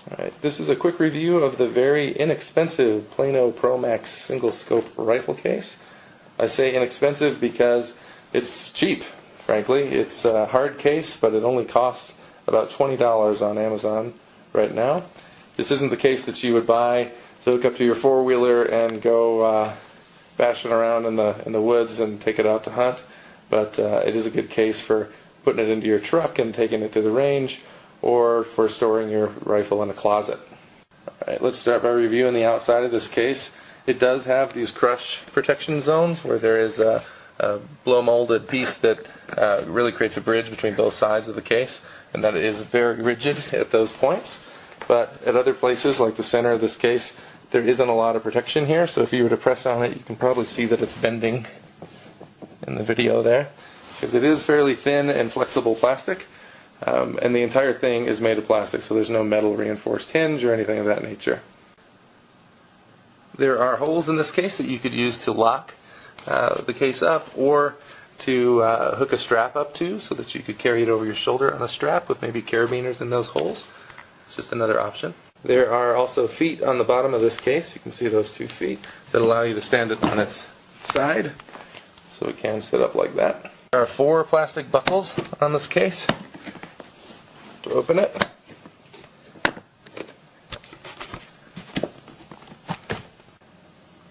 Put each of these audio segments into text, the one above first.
Alright, this is a quick review of the very inexpensive Plano Pro Max single scope rifle case. I say inexpensive because it's cheap, frankly. It's a hard case, but it only costs about $20 on Amazon right now. This isn't the case that you would buy to hook up to your four-wheeler and go bashing around in the woods and take it out to hunt, but it is a good case for putting it into your truck and taking it to the range, or for storing your rifle in a closet. Alright, let's start by reviewing the outside of this case. It does have these crush protection zones where there is a blow molded piece that really creates a bridge between both sides of the case, and that is very rigid at those points. But at other places, like the center of this case, there isn't a lot of protection here, so if you were to press on it, you can probably see that it's bending in the video there, because it is fairly thin and flexible plastic. And the entire thing is made of plastic, so there's no metal reinforced hinge or anything of that nature. There are holes in this case that you could use to lock the case up, or to hook a strap up to, so that you could carry it over your shoulder on a strap with maybe carabiners in those holes. It's just another option. There are also feet on the bottom of this case. You can see those 2 feet that allow you to stand it on its side, so it can sit up like that. There are 4 plastic buckles on this case to open it.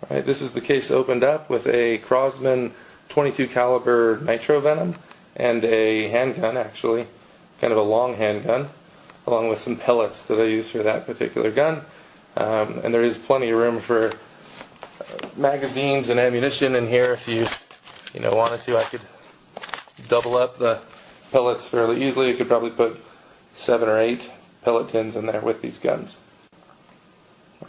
Alright, this is the case opened up with a Crosman 22 caliber nitro venom and a handgun, actually, kind of a long handgun, along with some pellets that I use for that particular gun. And there is plenty of room for magazines and ammunition in here. If you wanted to, I could double up the pellets fairly easily. You could probably put 7 or 8 pellet tins in there with these guns.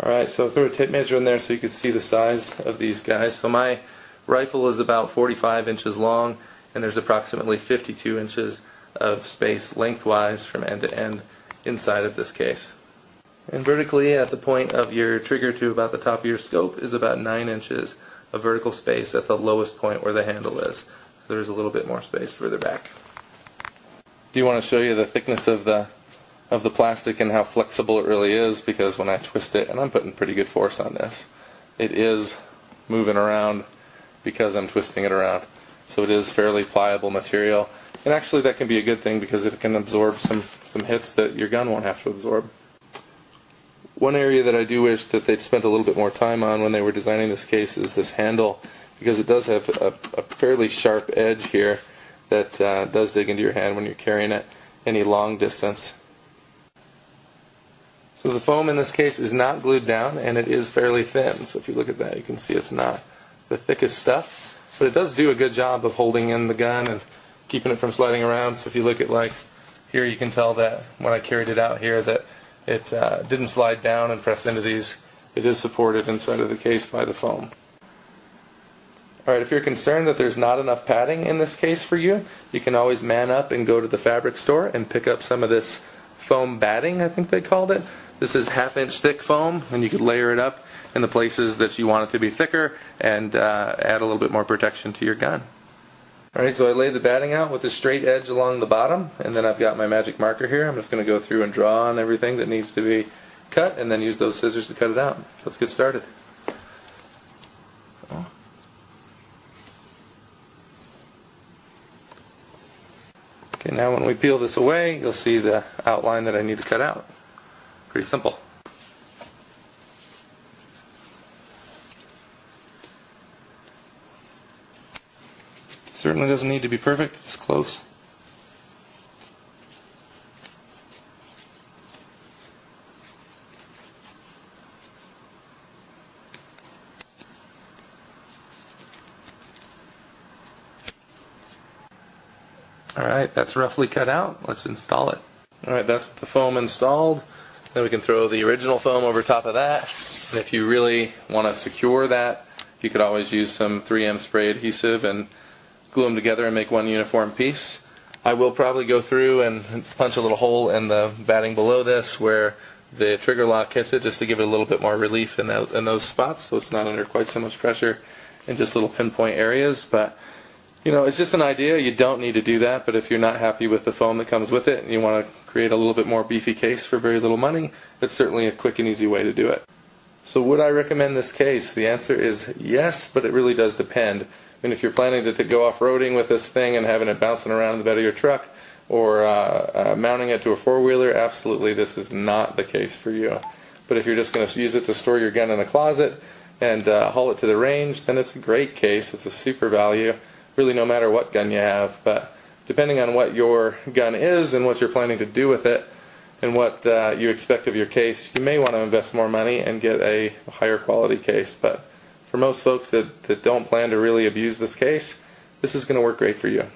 Alright, so I threw a tape measure in there so you could see the size of these guys. So my rifle is about 45 inches long, and there's approximately 52 inches of space lengthwise from end to end inside of this case. And vertically at the point of your trigger to about the top of your scope is about 9 inches of vertical space at the lowest point where the handle is. So there's a little bit more space further back. Do you want to show you the thickness of the plastic and how flexible it really is? Because when I twist it, and I'm putting pretty good force on this, it is moving around because I'm twisting it around. So it is fairly pliable material. And actually that can be a good thing because it can absorb some hits that your gun won't have to absorb. One area that I do wish that they'd spent a little bit more time on when they were designing this case is this handle, because it does have a fairly sharp edge here that does dig into your hand when you're carrying it any long distance. So the foam in this case is not glued down, and it is fairly thin. So if you look at that, you can see it's not the thickest stuff, but it does do a good job of holding in the gun and keeping it from sliding around. So if you look at, like here, you can tell that when I carried it out here that it didn't slide down and press into these. It is supported inside of the case by the foam. Alright, if you're concerned that there's not enough padding in this case for you, you can always man up and go to the fabric store and pick up some of this foam batting, I think they called it. This is 1/2 inch thick foam, and you could layer it up in the places that you want it to be thicker and add a little bit more protection to your gun. Alright, so I laid the batting out with a straight edge along the bottom, and then I've got my magic marker here. I'm just going to go through and draw on everything that needs to be cut, and then use those scissors to cut it out. Let's get started. Okay, now when we peel this away, you'll see the outline that I need to cut out. Pretty simple. Certainly doesn't need to be perfect, it's close. Alright, that's roughly cut out. Let's install it. Alright, that's the foam installed. Then we can throw the original foam over top of that. And if you really want to secure that, you could always use some 3M spray adhesive and glue them together and make one uniform piece. I will probably go through and punch a little hole in the batting below this where the trigger lock hits it, just to give it a little bit more relief in those spots, so it's not under quite so much pressure in just little pinpoint areas. But It's just an idea. You don't need to do that, but if you're not happy with the foam that comes with it and you want to create a little bit more beefy case for very little money, it's certainly a quick and easy way to do it. So would I recommend this case? The answer is yes, but it really does depend. If you're planning to go off-roading with this thing and having it bouncing around in the bed of your truck, or mounting it to a four-wheeler, absolutely this is not the case for you. But if you're just going to use it to store your gun in a closet and haul it to the range, then it's a great case. It's a super value, really no matter what gun you have. But depending on what your gun is and what you're planning to do with it and what you expect of your case, you may want to invest more money and get a higher quality case. But for most folks that don't plan to really abuse this case, this is going to work great for you.